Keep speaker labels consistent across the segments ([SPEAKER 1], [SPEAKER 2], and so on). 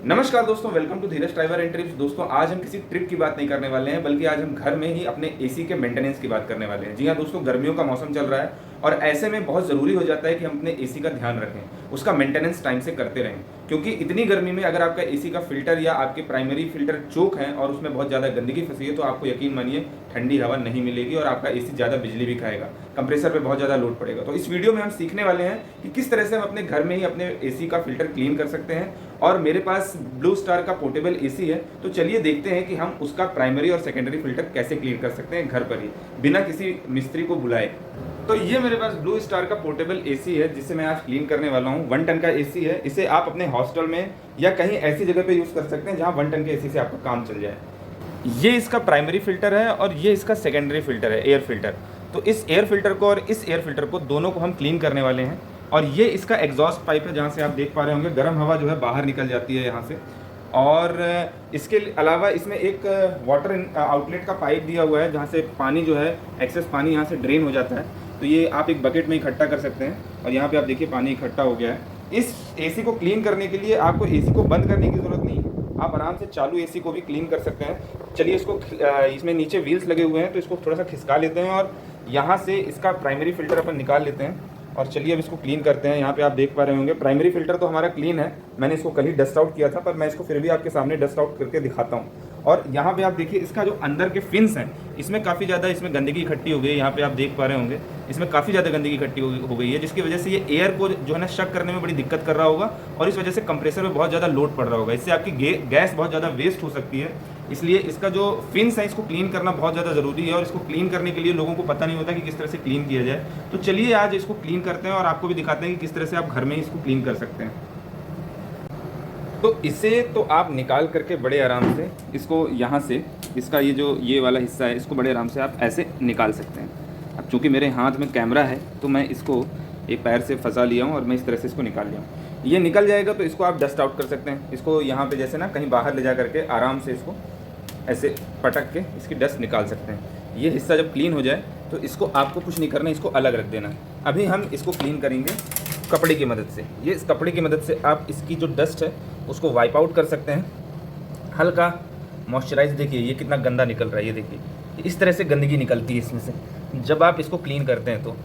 [SPEAKER 1] नमस्कार दोस्तों, welcome to Dheeraj driver and trips. दोस्तों, आज हम किसी ट्रिप की बात नहीं करने वाले हैं, बल्कि आज हम घर में ही अपने एसी के मेंटेनेंस की बात करने वाले हैं। जी हाँ दोस्तों, गर्मियों का मौसम चल रहा है और ऐसे में बहुत ज़रूरी हो जाता है कि हम अपने एसी का ध्यान रखें, उसका मेंटेनेंस टाइम से करते रहें। क्योंकि इतनी गर्मी में अगर आपका एसी का फिल्टर या आपके प्राइमरी फिल्टर चोक हैं और उसमें बहुत ज़्यादा गंदगी फंसी है, तो आपको यकीन मानिए ठंडी हवा नहीं मिलेगी और आपका एसी ज़्यादा बिजली भी खाएगा, कंप्रेसर पे बहुत ज़्यादा लोड पड़ेगा। तो इस वीडियो में हम सीखने वाले हैं कि किस तरह से हम अपने घर में ही अपने एसी का फिल्टर क्लीन कर सकते हैं। और मेरे पास ब्लू स्टार का पोर्टेबल एसी है, तो चलिए देखते हैं कि हम उसका प्राइमरी और सेकेंडरी फिल्टर कैसे क्लीन कर सकते हैं घर पर ही, बिना किसी मिस्त्री को बुलाए। तो ये मेरे पास ब्लू स्टार का पोर्टेबल एसी है, जिसे मैं आज क्लीन करने वाला हूँ। 1 टन का एसी है। इसे आप अपने हॉस्टल में या कहीं ऐसी जगह पे यूज़ कर सकते हैं जहाँ 1 टन के एसी से आपका काम चल जाए। ये इसका प्राइमरी फिल्टर है और ये इसका सेकेंडरी फिल्टर है, एयर फिल्टर। तो इस एयर फिल्टर को और इस एयर फिल्टर को दोनों को हम क्लीन करने वाले हैं। और ये इसका एग्जॉस्ट पाइप है, जहाँ से आप देख पा रहे होंगे गर्म हवा जो है बाहर निकल जाती है यहाँ से। और इसके अलावा इसमें एक वाटर आउटलेट का पाइप दिया हुआ है, जहाँ से पानी जो है, एक्सेस पानी यहाँ से ड्रेन हो जाता है। तो ये आप एक बकेट में इकट्ठा कर सकते हैं और यहाँ पे आप देखिए पानी इकट्ठा हो गया है। इस एसी को क्लीन करने के लिए आपको एसी को बंद करने की ज़रूरत नहीं है, आप आराम से चालू एसी को भी क्लीन कर सकते हैं। चलिए इसको, इसमें नीचे व्हील्स लगे हुए हैं, तो इसको थोड़ा सा खिसका लेते हैं और यहाँ से इसका प्राइमरी फिल्टर अपन निकाल लेते हैं। और चलिए अब इसको क्लीन करते हैं। यहाँ पे आप देख पा रहे होंगे प्राइमरी फिल्टर तो हमारा क्लीन है। मैंने इसको कल ही डस्ट आउट किया था, पर मैं इसको फिर भी आपके सामने डस्ट आउट करके दिखाता हूँ। और यहाँ पे आप देखिए इसका जो अंदर के फिन्स हैं, इसमें काफ़ी ज़्यादा इसमें गंदगी इकट्ठी हो गई है। यहाँ पे आप देख पा रहे होंगे इसमें काफ़ी ज़्यादा गंदगी इकट्ठी हो गई है, जिसकी वजह से ये एयर को जो है ना शक करने में बड़ी दिक्कत कर रहा होगा और इस वजह से कंप्रेसर में बहुत ज़्यादा लोड पड़ रहा होगा। इससे आपकी गैस बहुत ज़्यादा वेस्ट हो सकती है। इसलिए इसका जो फिन्स है इसको क्लीन करना बहुत ज़्यादा ज़रूरी है और इसको क्लीन करने के लिए लोगों को पता नहीं होता कि किस तरह से क्लीन किया जाए। तो चलिए आज इसको क्लीन करते हैं और आपको भी दिखाते हैं कि किस तरह से आप घर में इसको क्लीन कर सकते हैं। तो इसे तो आप निकाल करके बड़े आराम से इसको यहाँ से, इसका ये वाला हिस्सा है, इसको बड़े आराम से आप ऐसे निकाल सकते हैं। अब चूँकि मेरे हाथ में कैमरा है तो मैं इसको एक पैर से फंसा लिया हूँ और मैं इस तरह से इसको निकाल लिया हूँ। ये निकल जाएगा तो इसको आप डस्ट आउट कर सकते हैं। इसको यहाँ पे जैसे ना कहीं बाहर ले जा करके आराम से इसको ऐसे पटक के इसकी डस्ट निकाल सकते हैं। ये हिस्सा जब क्लीन हो जाए तो इसको आपको कुछ नहीं करना है, इसको अलग रख देना है। अभी हम इसको क्लीन करेंगे कपड़े की मदद से। ये इस कपड़े की मदद से आप इसकी जो डस्ट है उसको वाइप आउट कर सकते हैं। हल्का मॉइस्चराइज, देखिए ये कितना गंदा निकल रहा है, ये देखिए इस तरह से गंदगी निकलती है इसमें से जब आप इसको क्लीन करते हैं। तो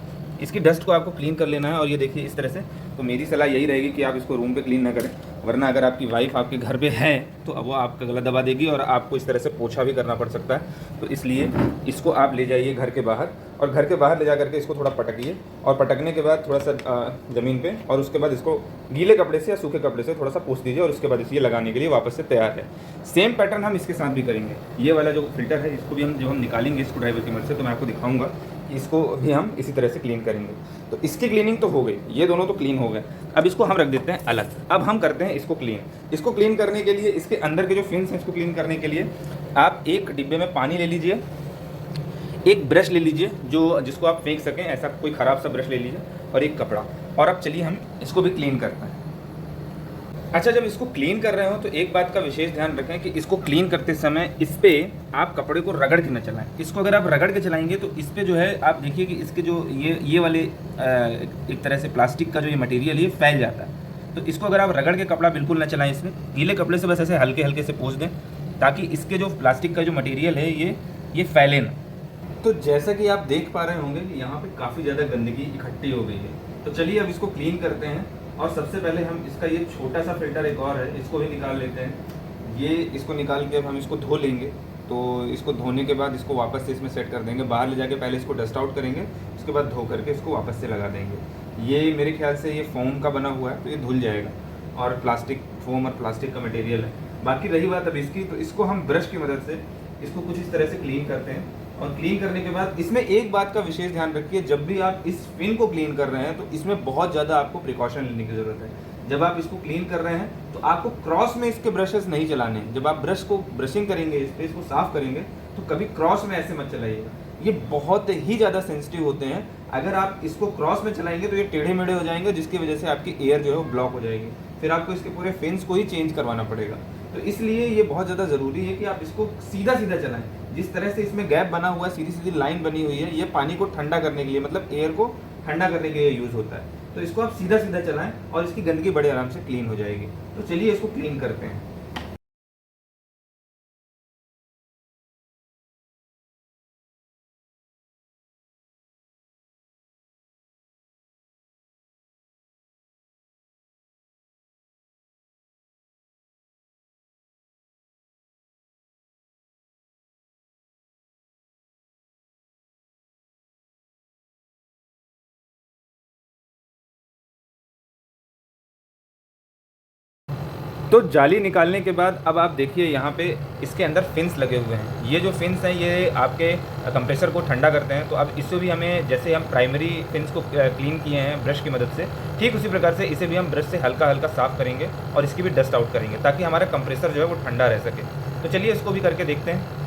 [SPEAKER 1] इसकी डस्ट को आपको क्लीन कर लेना है और ये देखिए इस तरह से। तो मेरी सलाह यही रहेगी कि आप इसको रूम पे क्लीन ना करें, वरना अगर आपकी वाइफ आपके घर पे है तो अब वो आपका गला दबा देगी और आपको इस तरह से पोछा भी करना पड़ सकता है। तो इसलिए इसको आप ले जाइए घर के बाहर और घर के बाहर ले जा करके इसको थोड़ा पटकिए और पटकने के बाद थोड़ा सा ज़मीन पे, और उसके बाद इसको गीले कपड़े से या सूखे कपड़े से थोड़ा सा पोंछ दीजिए और उसके बाद इसे लगाने के लिए वापस से तैयार है। सेम पैटर्न हम इसके साथ भी करेंगे। ये वाला जो फिल्टर है इसको भी हम जब हम निकालेंगे स्क्रू ड्राइवर की मदद से तो मैं आपको दिखाऊंगा, इसको भी हम इसी तरह से क्लीन करेंगे। तो इसकी क्लीनिंग तो हो गई, ये दोनों तो क्लीन हो गए। अब इसको हम रख देते हैं अलग। अब हम करते हैं इसको क्लीन। इसको क्लीन करने के लिए, इसके अंदर के जो फिन्स हैं इसको क्लीन करने के लिए आप एक डिब्बे में पानी ले लीजिए, एक ब्रश ले लीजिए जिसको आप फेंक सकें, ऐसा कोई ख़राब सा ब्रश ले लीजिए, और एक कपड़ा। और अब चलिए हम इसको भी क्लीन करते हैं। अच्छा, जब इसको क्लीन कर रहे हो तो एक बात का विशेष ध्यान रखें कि इसको क्लीन करते समय इस पे आप कपड़े को रगड़ के न चलाएं। इसको अगर आप रगड़ के चलाएंगे तो इस पे जो है आप देखिए कि इसके जो ये वाले एक तरह से प्लास्टिक का जो ये मटेरियल ये फैल जाता है। तो इसको अगर आप रगड़ के कपड़ा बिल्कुल न चलाएं, इसमें गीले कपड़े से बस ऐसे हल्के हल्के से पोंछ दें ताकि इसके जो प्लास्टिक का जो मटेरियल है ये फैले ना। तो जैसा कि आप देख पा रहे होंगे कि यहाँ पे काफ़ी ज़्यादा गंदगी इकट्ठी हो गई है। तो चलिए अब इसको क्लीन करते हैं। और सबसे पहले हम इसका ये छोटा सा फिल्टर एक और है, इसको भी निकाल लेते हैं। ये इसको निकाल के अब हम इसको धो लेंगे। तो इसको धोने के बाद इसको वापस से इसमें सेट कर देंगे। बाहर ले जाके पहले इसको डस्ट आउट करेंगे, उसके बाद धो करके इसको वापस से लगा देंगे। ये मेरे ख्याल से ये फोम का बना हुआ है तो ये धुल जाएगा, और प्लास्टिक, फोम और प्लास्टिक का मटेरियल है। बाकी रही बात अब इसकी, तो इसको हम ब्रश की मदद से इसको कुछ इस तरह से क्लीन करते हैं। और क्लीन करने के बाद इसमें एक बात का विशेष ध्यान रखिए, जब भी आप इस पिन को क्लीन कर रहे हैं तो इसमें बहुत ज़्यादा आपको प्रिकॉशन लेने की ज़रूरत है। जब आप इसको क्लीन कर रहे हैं तो आपको क्रॉस में इसके ब्रशेस नहीं चलाने हैं। जब आप ब्रश को ब्रशिंग करेंगे, इस पे इसको साफ करेंगे, तो कभी क्रॉस में ऐसे मत चलाइएगा। ये बहुत ही ज़्यादा सेंसिटिव होते हैं। अगर आप इसको क्रॉस में चलाएंगे तो ये टेढ़े मेढ़े हो जाएंगे, जिसकी वजह से आपकी एयर जो है वो ब्लॉक हो जाएगी। फिर आपको इसके पूरे फिन्स को ही चेंज करवाना पड़ेगा। तो इसलिए ये बहुत ज़्यादा ज़रूरी है कि आप इसको सीधा सीधा चलाएं। जिस तरह से इसमें गैप बना हुआ है, सीधी सीधी लाइन बनी हुई है, ये पानी को ठंडा करने के लिए, मतलब एयर को ठंडा करने के लिए यूज़ होता है। तो इसको आप सीधा सीधा चलाएं और इसकी गंदगी बड़े आराम से क्लीन हो जाएगी। तो चलिए इसको क्लीन करते हैं। तो जाली निकालने के बाद अब आप देखिए यहाँ पे इसके अंदर फिन्स लगे हुए हैं। ये जो फिन्स हैं ये आपके कंप्रेसर को ठंडा करते हैं। तो अब इससे भी हमें, जैसे हम प्राइमरी फिन्स को क्लीन किए हैं ब्रश की मदद से, ठीक उसी प्रकार से इसे भी हम ब्रश से हल्का हल्का साफ़ करेंगे और इसकी भी डस्ट आउट करेंगे ताकि हमारा कंप्रेसर जो है वो ठंडा रह सके। तो चलिए इसको भी करके देखते हैं।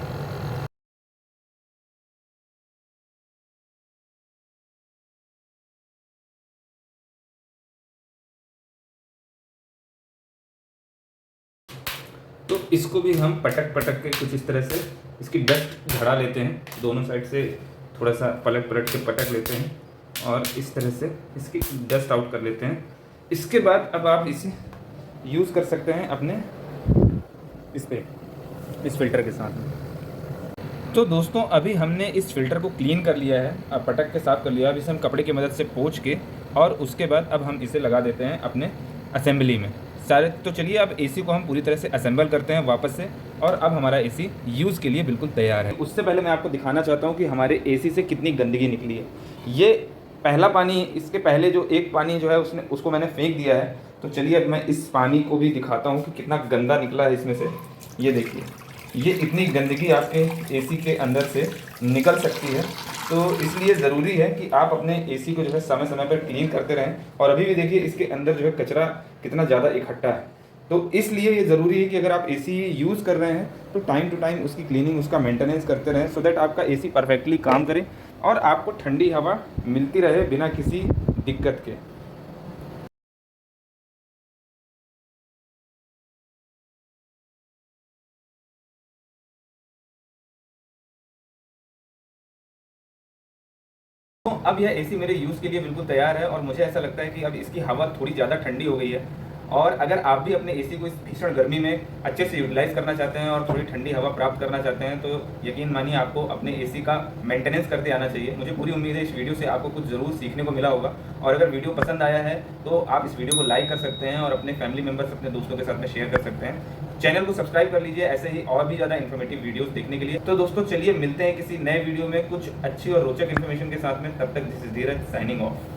[SPEAKER 1] तो इसको भी हम पटक पटक के कुछ इस तरह से इसकी डस्ट झड़ा लेते हैं। दोनों साइड से थोड़ा सा पलट पलट के पटक लेते हैं और इस तरह से इसकी डस्ट आउट कर लेते हैं। इसके बाद अब आप इसे यूज़ कर सकते हैं अपने इस फ़िल्टर के साथ में। तो दोस्तों अभी हमने इस फ़िल्टर को क्लीन कर लिया है, अब पटक के साफ़ कर लिया। अब इसे हम कपड़े की मदद से पोंछ के और उसके बाद अब हम इसे लगा देते हैं अपने असेंबली में सारे। तो चलिए अब एसी को हम पूरी तरह से असेंबल करते हैं वापस से, और अब हमारा एसी यूज़ के लिए बिल्कुल तैयार है। उससे पहले मैं आपको दिखाना चाहता हूँ कि हमारे एसी से कितनी गंदगी निकली है। ये पहला पानी, इसके पहले जो एक पानी जो है उसको मैंने फेंक दिया है। तो चलिए अब मैं इस पानी को भी दिखाता हूँ कि कितना गंदा निकला है इसमें से। ये देखिए, ये इतनी गंदगी आपके एसी के अंदर से निकल सकती है। तो इसलिए ज़रूरी है कि आप अपने एसी को जो है समय समय पर क्लीन करते रहें। और अभी भी देखिए इसके अंदर जो है कचरा कितना ज़्यादा इकट्ठा है। तो इसलिए ये ज़रूरी है कि अगर आप एसी यूज़ कर रहे हैं तो टाइम टू टाइम उसकी क्लीनिंग, उसका मेंटेनेंस करते रहें, सो दैट आपका एसी परफेक्टली काम करे और आपको ठंडी हवा मिलती रहे बिना किसी दिक्कत के। तो अब यह एसी मेरे यूज़ के लिए बिल्कुल तैयार है और मुझे ऐसा लगता है कि अब इसकी हवा थोड़ी ज़्यादा ठंडी हो गई है। और अगर आप भी अपने एसी को इस भीषण गर्मी में अच्छे से यूटिलाइज़ करना चाहते हैं और थोड़ी ठंडी हवा प्राप्त करना चाहते हैं, तो यकीन मानिए आपको अपने एसी का मेंटेनेंस करते आना चाहिए। मुझे पूरी उम्मीद है इस वीडियो से आपको कुछ ज़रूर सीखने को मिला होगा। और अगर वीडियो पसंद आया है तो आप इस वीडियो को लाइक कर सकते हैं और अपने फैमिली मेम्बर्स, अपने दोस्तों के साथ में शेयर कर सकते हैं। चैनल को सब्सक्राइब कर लीजिए ऐसे ही और भी ज़्यादा इन्फॉर्मेटिव वीडियोस देखने के लिए। तो दोस्तों चलिए मिलते हैं किसी नए वीडियो में कुछ अच्छी और रोचक इन्फॉर्मेशन के साथ में। तब तक this is Dheeraj signing off.